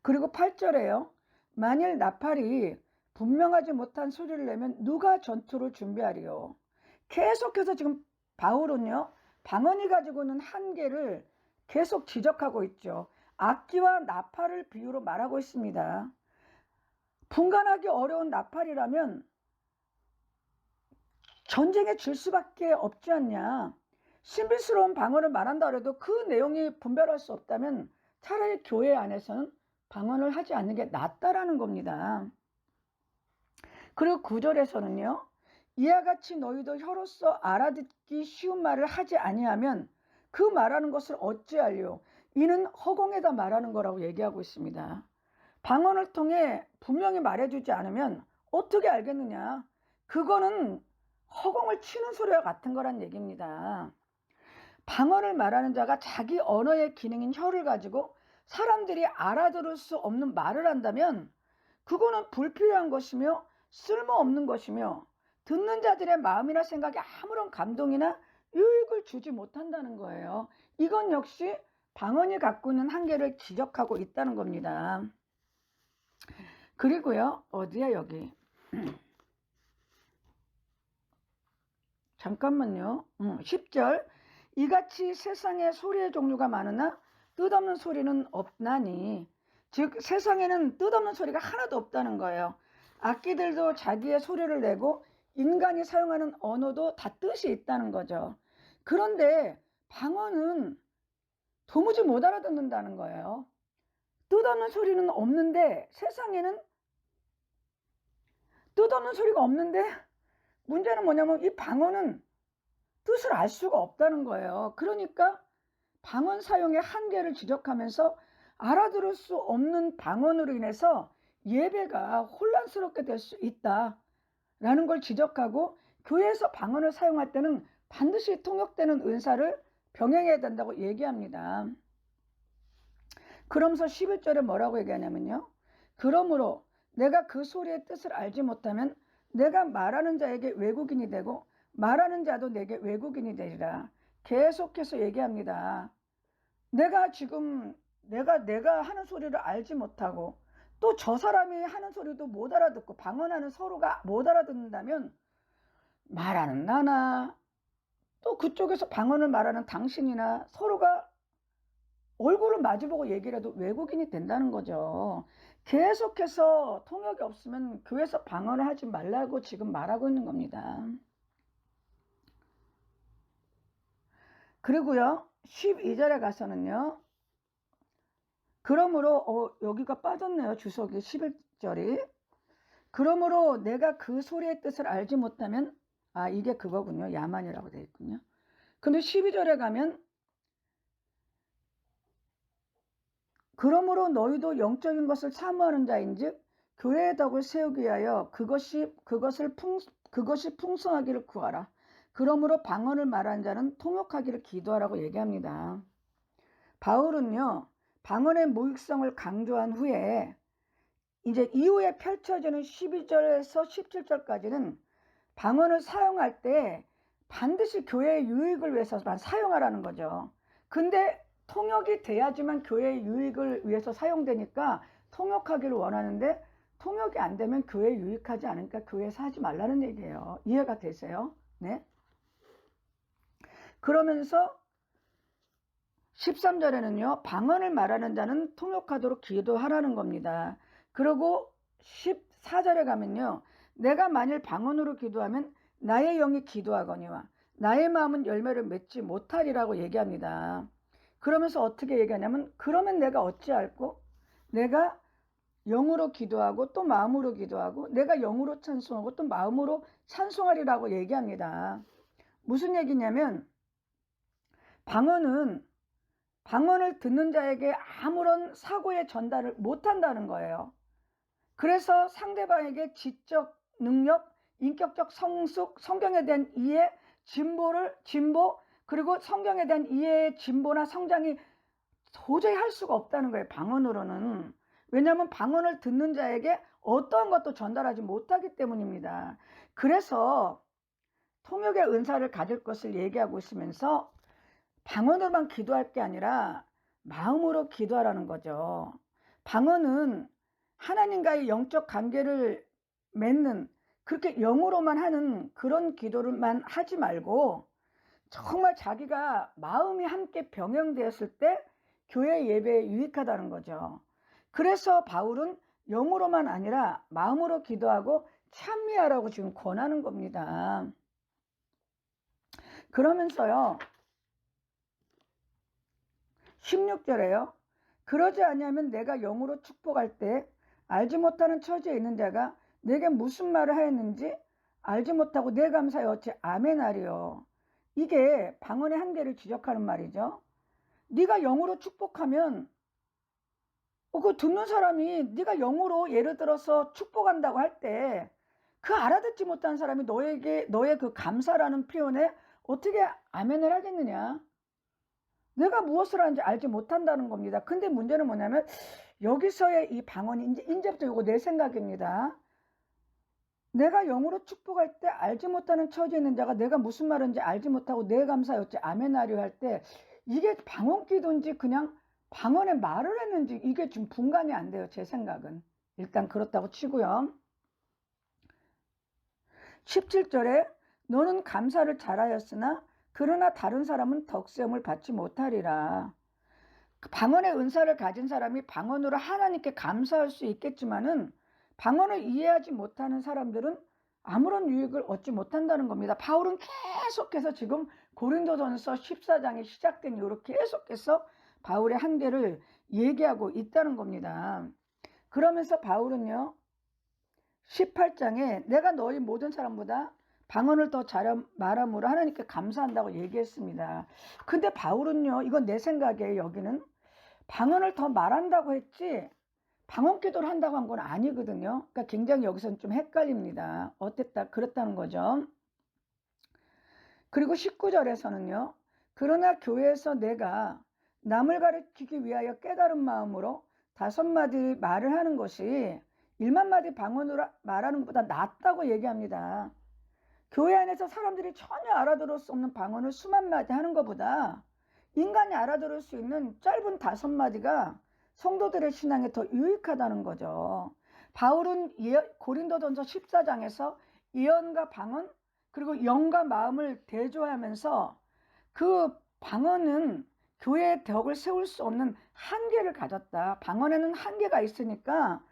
그리고 8절에요. 만일 나팔이 분명하지 못한 소리를 내면 누가 전투를 준비하리요. 계속해서 지금 바울은요, 방언이 가지고 있는 한계를 계속 지적하고 있죠. 악기와 나팔을 비유로 말하고 있습니다. 분간하기 어려운 나팔이라면 전쟁에 질 수밖에 없지 않냐. 신비스러운 방언을 말한다 해도 그 내용이 분별할 수 없다면 차라리 교회 안에서는 방언을 하지 않는 게 낫다라는 겁니다. 그리고 9절에서는요. 이와 같이 너희도 혀로서 알아듣기 쉬운 말을 하지 아니하면 그 말하는 것을 어찌하리요. 이는 허공에다 말하는 거라고 얘기하고 있습니다. 방언을 통해 분명히 말해주지 않으면 어떻게 알겠느냐. 그거는 허공을 치는 소리와 같은 거란 얘기입니다. 방언을 말하는 자가 자기 언어의 기능인 혀를 가지고 사람들이 알아들을 수 없는 말을 한다면 그거는 불필요한 것이며 쓸모없는 것이며 듣는 자들의 마음이나 생각에 아무런 감동이나 유익을 주지 못한다는 거예요. 이건 역시 방언이 갖고 있는 한계를 지적하고 있다는 겁니다. 그리고요. 어디야 여기. 잠깐만요. 10절. 이같이 세상에 소리의 종류가 많으나 뜻없는 소리는 없나니. 즉 세상에는 뜻없는 소리가 하나도 없다는 거예요. 악기들도 자기의 소리를 내고 인간이 사용하는 언어도 다 뜻이 있다는 거죠. 그런데 방언은 도무지 못 알아듣는다는 거예요. 뜻없는 소리는 없는데 세상에는 뜻없는 소리가 없는데 문제는 뭐냐면 이 방언은 뜻을 알 수가 없다는 거예요. 그러니까 방언 사용의 한계를 지적하면서 알아들을 수 없는 방언으로 인해서 예배가 혼란스럽게 될 수 있다라는 걸 지적하고 교회에서 방언을 사용할 때는 반드시 통역되는 은사를 병행해야 된다고 얘기합니다. 그러면서 11절에 뭐라고 얘기하냐면요. 그러므로 내가 그 소리의 뜻을 알지 못하면 내가 말하는 자에게 외국인이 되고 말하는 자도 내게 외국인이 되리라. 계속해서 얘기합니다. 내가 지금 내가 하는 소리를 알지 못하고 또 저 사람이 하는 소리도 못 알아듣고 방언하는 서로가 못 알아듣는다면 말하는 나나 또 그쪽에서 방언을 말하는 당신이나 서로가 얼굴을 마주보고 얘기를 해도 외국인이 된다는 거죠. 계속해서 통역이 없으면 교회에서 방언을 하지 말라고 지금 말하고 있는 겁니다. 그리고요 12절에 가서는요. 그러므로 여기가 빠졌네요. 주석이 11절이. 그러므로 내가 그 소리의 뜻을 알지 못하면 이게 그거군요. 야만이라고 되어 있군요. 근데 12절에 가면 그러므로 너희도 영적인 것을 사모하는 자인즉 교회의 덕을 세우기 위하여 그것이 풍성하기를 구하라. 그러므로 방언을 말하는 자는 통역하기를 기도하라고 얘기합니다. 바울은요, 방언의 무익성을 강조한 후에 이제 이후에 펼쳐지는 12절에서 17절까지는 방언을 사용할 때 반드시 교회의 유익을 위해서만 사용하라는 거죠. 근데 통역이 돼야지만 교회의 유익을 위해서 사용되니까 통역하기를 원하는데 통역이 안 되면 교회에 유익하지 않으니까 교회에서 하지 말라는 얘기예요. 이해가 되세요? 네. 그러면서 13절에는요. 방언을 말하는 자는 통역하도록 기도하라는 겁니다. 그리고 14절에 가면요. 내가 만일 방언으로 기도하면 나의 영이 기도하거니와 나의 마음은 열매를 맺지 못하리라고 얘기합니다. 그러면서 어떻게 얘기하냐면 그러면 내가 어찌할꼬? 내가 영으로 기도하고 또 마음으로 기도하고 내가 영으로 찬송하고 또 마음으로 찬송하리라고 얘기합니다. 무슨 얘기냐면 방언을 듣는 자에게 아무런 사고의 전달을 못한다는 거예요. 그래서 상대방에게 지적 능력, 인격적 성숙, 성경에 대한 이해, 진보, 그리고 성경에 대한 이해의 진보나 성장이 도저히 할 수가 없다는 거예요. 방언으로는. 왜냐하면 방언을 듣는 자에게 어떠한 것도 전달하지 못하기 때문입니다. 그래서 통역의 은사를 가질 것을 얘기하고 있으면서 방언으로만 기도할 게 아니라 마음으로 기도하라는 거죠. 방언은 하나님과의 영적 관계를 맺는 그렇게 영으로만 하는 그런 기도를만 하지 말고 정말 자기가 마음이 함께 병행되었을 때 교회 예배에 유익하다는 거죠. 그래서 바울은 영으로만 아니라 마음으로 기도하고 찬미하라고 지금 권하는 겁니다. 그러면서요. 16절에요. 그러지 아니하면 내가 영으로 축복할 때 알지 못하는 처지에 있는 자가 내게 무슨 말을 하였는지 알지 못하고 내 감사에 어찌 아멘하리요. 이게 방언의 한계를 지적하는 말이죠. 네가 영으로 축복하면 그 듣는 사람이 네가 영으로 예를 들어서 축복한다고 할 때 그 알아듣지 못한 사람이 너의 그 감사라는 표현에 어떻게 아멘을 하겠느냐. 내가 무엇을 하는지 알지 못한다는 겁니다. 근데 문제는 뭐냐면 여기서의 이 방언이 이제부터 이거 내 생각입니다. 내가 영으로 축복할 때 알지 못하는 처지에 있는 자가 내가 무슨 말인지 알지 못하고 내 감사였지 아멘하려 할 때 이게 방언 기도인지 그냥 방언의 말을 했는지 이게 좀 분간이 안 돼요. 제 생각은. 일단 그렇다고 치고요. 17절에 너는 감사를 잘하였으나 그러나 다른 사람은 덕세움을 받지 못하리라. 방언의 은사를 가진 사람이 방언으로 하나님께 감사할 수 있겠지만은 방언을 이해하지 못하는 사람들은 아무런 유익을 얻지 못한다는 겁니다. 바울은 계속해서 지금 고린도전서 14장이 시작된 이후로 계속해서 바울의 한계를 얘기하고 있다는 겁니다. 그러면서 바울은요 18장에 내가 너희 모든 사람보다 방언을 더 잘 말함으로 하나님께 감사한다고 얘기했습니다. 근데 바울은요 이건 내 생각이에요. 여기는 방언을 더 말한다고 했지 방언 기도를 한다고 한 건 아니거든요. 그러니까 굉장히 여기서는 좀 헷갈립니다. 그렇다는 거죠. 그리고 19절에서는요. 그러나 교회에서 내가 남을 가르치기 위하여 깨달은 마음으로 5마디 말을 하는 것이 1만 마디 방언으로 말하는 것보다 낫다고 얘기합니다. 교회 안에서 사람들이 전혀 알아들을 수 없는 방언을 수만 마디 하는 것보다 인간이 알아들을 수 있는 짧은 5마디가 성도들의 신앙에 더 유익하다는 거죠. 바울은 고린도전서 14장에서 예언과 방언 그리고 영과 마음을 대조하면서 그 방언은 교회의 덕을 세울 수 없는 한계를 가졌다. 방언에는 한계가 있으니까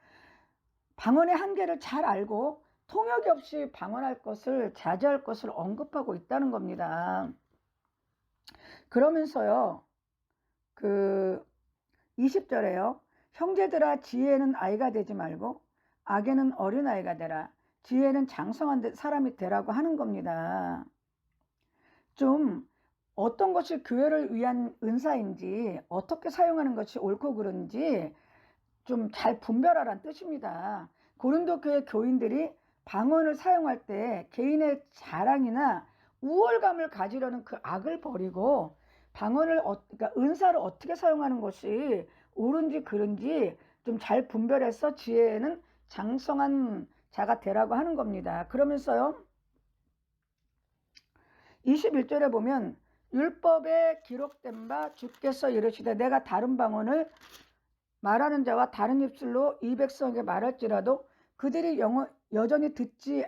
방언의 한계를 잘 알고 통역이 없이 방언할 것을 자제할 것을 언급하고 있다는 겁니다. 그러면서요. 20절에요. 형제들아 지혜는 아이가 되지 말고 악에는 어린아이가 되라. 지혜는 장성한 사람이 되라고 하는 겁니다. 좀 어떤 것이 교회를 위한 은사인지 어떻게 사용하는 것이 옳고 그른지 좀 잘 분별하라는 뜻입니다. 고린도 교회 교인들이 방언을 사용할 때 개인의 자랑이나 우월감을 가지려는 그 악을 버리고 방언을 그러니까 은사를 어떻게 사용하는 것이 옳은지 그른지 좀 잘 분별해서 지혜에는 장성한 자가 되라고 하는 겁니다. 그러면서요 21절에 보면 율법에 기록된 바 주께서 이르시되 내가 다른 방언을 말하는 자와 다른 입술로 이 백성에게 말할지라도 그들이 여전히 듣지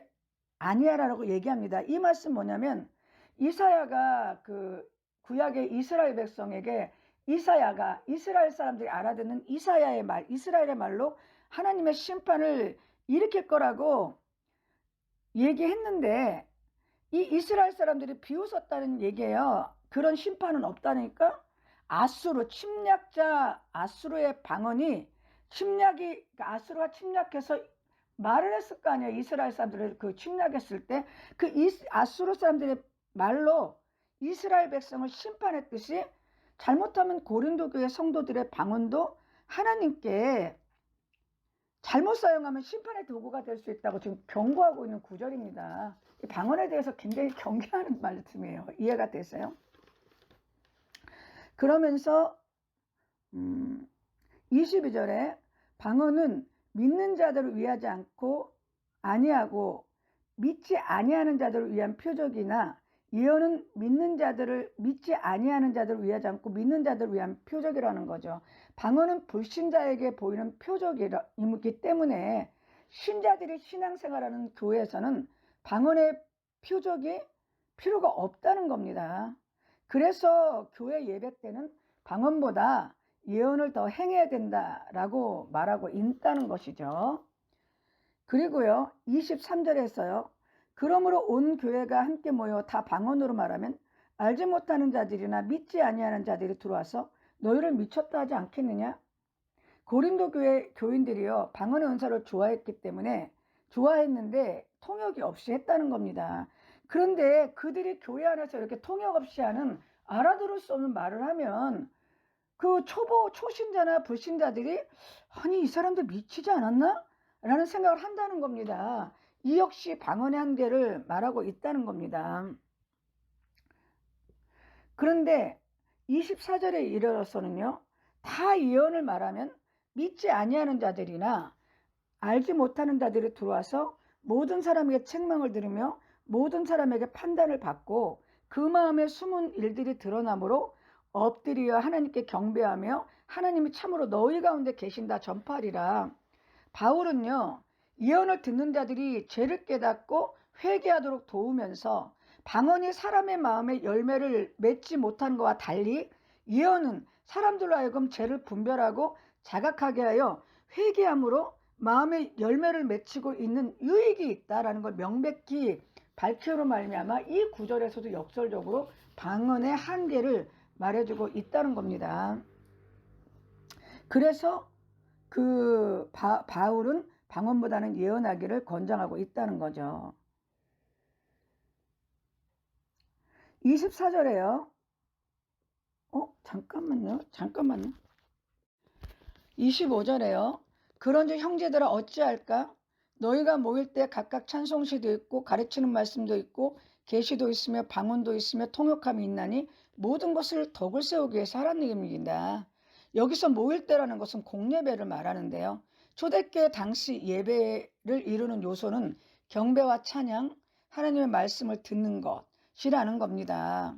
아니하라고 얘기합니다. 이 말씀 뭐냐면 이사야가 그 구약의 이스라엘 백성에게 이사야가 이스라엘 사람들이 알아듣는 이사야의 말, 이스라엘의 말로 하나님의 심판을 일으킬 거라고 얘기했는데 이 이스라엘 사람들이 비웃었다는 얘기예요. 그런 심판은 없다니까. 아수르 침략자 아수르의 방언이 그러니까 아수르가 침략해서 말을 했을 거 아니에요. 이스라엘 사람들을 그 침략했을 때 그 아수르 사람들의 말로 이스라엘 백성을 심판했듯이 잘못하면 고린도 교회 성도들의 방언도 하나님께 잘못 사용하면 심판의 도구가 될 수 있다고 지금 경고하고 있는 구절입니다. 이 방언에 대해서 굉장히 경계하는 말씀이에요. 이해가 되세요? 그러면서 22절에 방언은 믿는 자들을 위하지 않고 아니하고 믿지 아니하는 자들을 위한 표적이나 예언은 믿는 자들을 믿지 아니하는 자들을 위하지 않고 믿는 자들을 위한 표적이라는 거죠. 방언은 불신자에게 보이는 표적이기 때문에 신자들이 신앙생활하는 교회에서는 방언의 표적이 필요가 없다는 겁니다. 그래서 교회 예배 때는 방언보다 예언을 더 행해야 된다라고 말하고 있다는 것이죠. 그리고요 23절에서요 그러므로 온 교회가 함께 모여 다 방언으로 말하면 알지 못하는 자들이나 믿지 아니하는 자들이 들어와서 너희를 미쳤다 하지 않겠느냐. 고린도 교회 교인들이요 방언의 은사를 좋아했는데 통역이 없이 했다는 겁니다. 그런데 그들이 교회 안에서 이렇게 통역 없이 하는 알아들을 수 없는 말을 하면 그 초신자나 불신자들이 아니 이 사람들 미치지 않았나? 라는 생각을 한다는 겁니다. 이 역시 방언의 한계를 말하고 있다는 겁니다. 그런데 24절에 이르러서는요. 다 예언을 말하면 믿지 아니하는 자들이나 알지 못하는 자들이 들어와서 모든 사람에게 책망을 들으며 모든 사람에게 판단을 받고 그 마음에 숨은 일들이 드러나므로 엎드려 하나님께 경배하며 하나님이 참으로 너희 가운데 계신다 전파하리라. 바울은요 예언을 듣는 자들이 죄를 깨닫고 회개하도록 도우면서 방언이 사람의 마음에 열매를 맺지 못하는 것과 달리 예언은 사람들로 하여금 죄를 분별하고 자각하게 하여 회개함으로 마음의 열매를 맺히고 있는 유익이 있다라는 걸 명백히 밝히로 말미암아 이 구절에서도 역설적으로 방언의 한계를 말해주고 있다는 겁니다. 그래서 그 바울은 방언보다는 예언하기를 권장하고 있다는 거죠. 24절에요. 잠깐만요. 25절에요. 그런즉 형제들아 어찌할까? 너희가 모일 때 각각 찬송시도 있고 가르치는 말씀도 있고 계시도 있으며 방언도 있으며 통역함이 있나니 모든 것을 덕을 세우기 위해서 하라는 얘기입니다. 여기서 모일 때라는 것은 공예배를 말하는데요. 초대교회 당시 예배를 이루는 요소는 경배와 찬양, 하나님의 말씀을 듣는 것이라는 겁니다.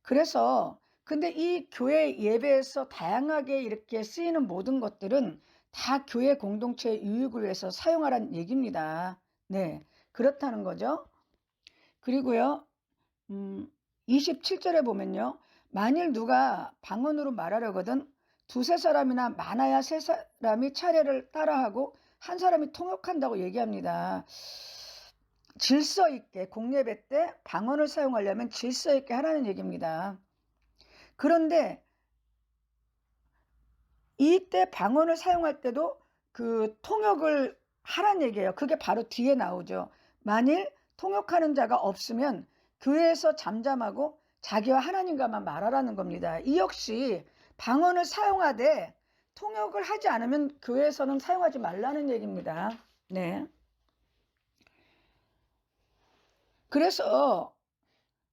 그래서 근데 이 교회 예배에서 다양하게 이렇게 쓰이는 모든 것들은 다 교회 공동체의 유익을 위해서 사용하라는 얘기입니다. 네, 그렇다는 거죠. 그리고요 27절에 보면요. 만일 누가 방언으로 말하려거든 두세 사람이나 많아야 세 사람이 차례를 따라하고 한 사람이 통역한다고 얘기합니다. 질서 있게 공예배 때 방언을 사용하려면 질서 있게 하라는 얘기입니다. 그런데 이때 방언을 사용할 때도 그 통역을 하란 얘기예요. 그게 바로 뒤에 나오죠. 만일 통역하는 자가 없으면 교회에서 잠잠하고 자기와 하나님과만 말하라는 겁니다. 이 역시 방언을 사용하되 통역을 하지 않으면 교회에서는 사용하지 말라는 얘기입니다. 네. 그래서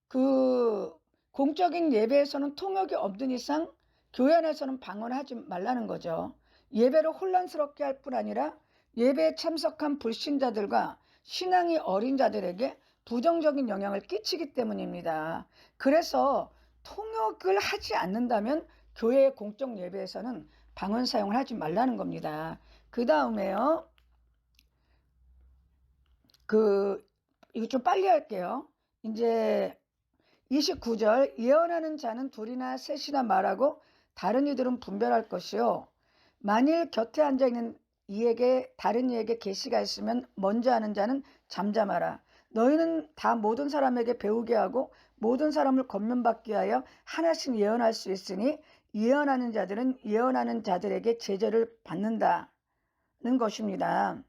그 공적인 예배에서는 통역이 없는 이상 교회 안에서는 방언을 하지 말라는 거죠. 예배를 혼란스럽게 할 뿐 아니라 예배에 참석한 불신자들과 신앙이 어린 자들에게 부정적인 영향을 끼치기 때문입니다. 그래서 통역을 하지 않는다면 교회의 공적 예배에서는 방언 사용을 하지 말라는 겁니다. 그 다음에요. 이거 좀 빨리 할게요. 이제 29절 예언하는 자는 둘이나 셋이나 말하고 다른 이들은 분별할 것이요. 만일 곁에 앉아있는 이에게 다른 이에게 계시가 있으면 먼저 하는 자는 잠잠하라. 너희는 다 모든 사람에게 배우게 하고 모든 사람을 권면받게 하여 하나씩 예언할 수 있으니 예언하는 자들은 예언하는 자들에게 제재를 받는다는 것입니다.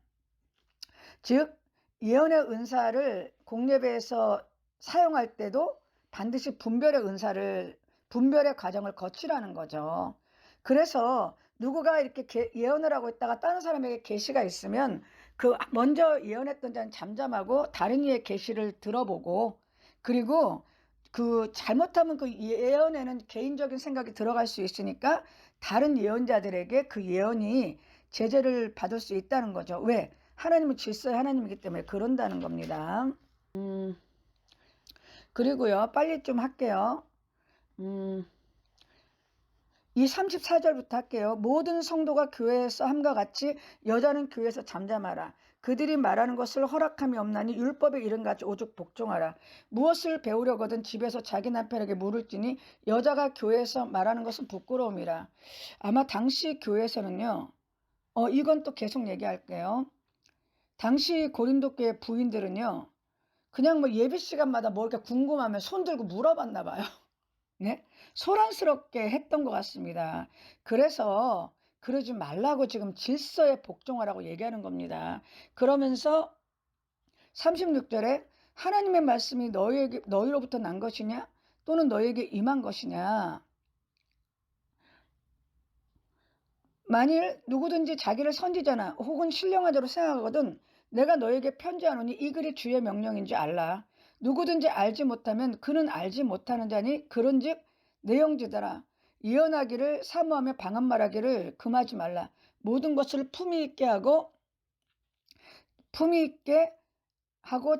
즉 예언의 은사를 공예배에서 사용할 때도 반드시 분별의 과정을 거치라는 거죠. 그래서 누구가 이렇게 예언을 하고 있다가 다른 사람에게 계시가 있으면 그 먼저 예언했던 자는 잠잠하고 다른 이의 계시를 들어보고, 그리고 그 잘못하면 그 예언에는 개인적인 생각이 들어갈 수 있으니까 다른 예언자들에게 그 예언이 제재를 받을 수 있다는 거죠. 왜? 하나님은 질서의 하나님이기 때문에 그런다는 겁니다. 그리고요, 빨리 좀 할게요. 이 34절부터 할게요. 모든 성도가 교회에서 함과 같이 여자는 교회에서 잠잠하라. 그들이 말하는 것을 허락함이 없나니 율법의 이름같이 오죽 복종하라. 무엇을 배우려거든 집에서 자기 남편에게 물을지니 여자가 교회에서 말하는 것은 부끄러움이라. 아마 당시 교회에서는요. 이건 또 계속 얘기할게요. 당시 고린도 교회 부인들은요. 그냥 뭐 예배 시간마다 뭐 이렇게 궁금하면 손 들고 물어봤나 봐요. 네? 소란스럽게 했던 것 같습니다. 그래서 그러지 말라고 지금 질서에 복종하라고 얘기하는 겁니다. 그러면서 36절에 하나님의 말씀이 너희로부터 난 것이냐 또는 너희에게 임한 것이냐, 만일 누구든지 자기를 선지자나 혹은 신령하자로 생각하거든 내가 너에게 편지하노니 이 글이 주의 명령인 줄 알라. 누구든지 알지 못하면 그는 알지 못하는 자니 그런즉 내형제들아 예언하기를 사모하며 방언 말하기를 금하지 말라. 모든 것을 품위 있게 하고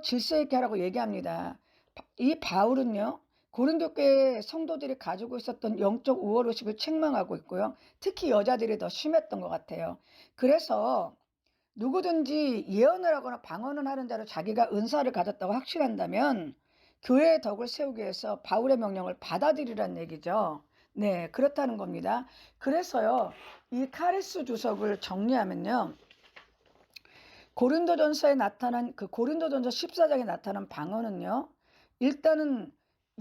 질서 있게 하라고 얘기합니다. 이 바울은요. 고린도 교회 성도들이 가지고 있었던 영적 우월의식을 책망하고 있고요. 특히 여자들이 더 심했던 것 같아요. 그래서 누구든지 예언을 하거나 방언을 하는 자로 자기가 은사를 가졌다고 확신한다면 교회의 덕을 세우기 위해서 바울의 명령을 받아들이라는 얘기죠. 네, 그렇다는 겁니다. 그래서요, 이 카리스 주석을 정리하면요. 고린도전서에 나타난 그 고린도전서 14장에 나타난 방언은요. 일단은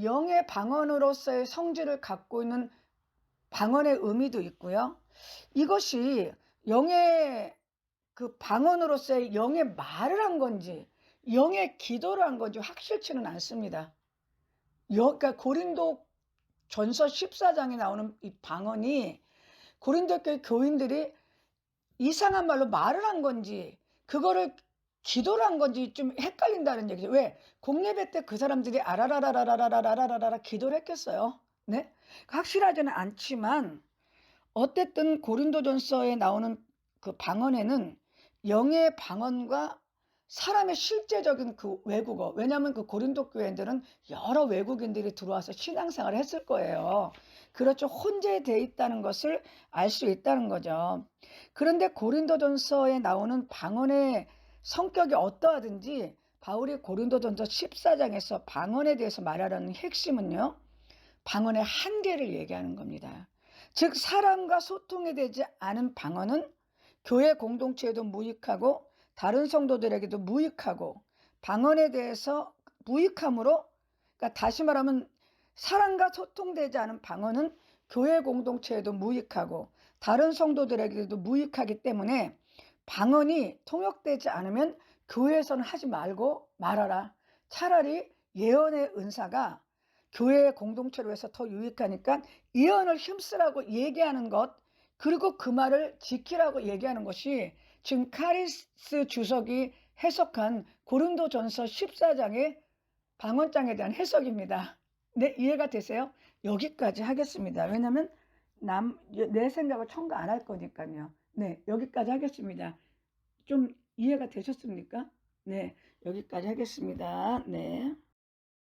영의 방언으로서의 성질을 갖고 있는 방언의 의미도 있고요. 이것이 영의 그 방언으로서의 영의 말을 한 건지 영의 기도를 한 건지 확실치는 않습니다. 그러니까 고린도 전서 14장에 나오는 이 방언이 고린도 교회 교인들이 이상한 말로 말을 한 건지 그거를 기도를 한 건지 좀 헷갈린다는 얘기죠. 왜? 공예배 때 그 사람들이 아라라라라라라라라라 기도를 했겠어요? 네? 확실하지는 않지만 어쨌든 고린도전서에 나오는 그 방언에는 영의 방언과 사람의 실제적인 그 외국어, 왜냐하면 그 고린도 교회들은 여러 외국인들이 들어와서 신앙생활을 했을 거예요. 그렇죠. 혼재되어 있다는 것을 알 수 있다는 거죠. 그런데 고린도전서에 나오는 방언의 성격이 어떠하든지 바울이 고린도전서 14장에서 방언에 대해서 말하려는 핵심은요. 방언의 한계를 얘기하는 겁니다. 즉 사람과 소통이 되지 않은 방언은 교회 공동체에도 무익하고 다른 성도들에게도 무익하고, 방언에 대해서 무익함으로, 그러니까 다시 말하면 사람과 소통되지 않은 방언은 교회 공동체에도 무익하고 다른 성도들에게도 무익하기 때문에 방언이 통역되지 않으면 교회에서는 하지 말고 말아라. 차라리 예언의 은사가 교회 공동체로 해서 더 유익하니까 예언을 힘쓰라고 얘기하는 것, 그리고 그 말을 지키라고 얘기하는 것이 지금 카리스 주석이 해석한 고린도전서 14장의 방언장에 대한 해석입니다. 네, 이해가 되세요? 여기까지 하겠습니다. 왜냐면 내 생각을 첨가 안 할 거니까요. 네, 여기까지 하겠습니다. 좀 이해가 되셨습니까? 네, 여기까지 하겠습니다. 네.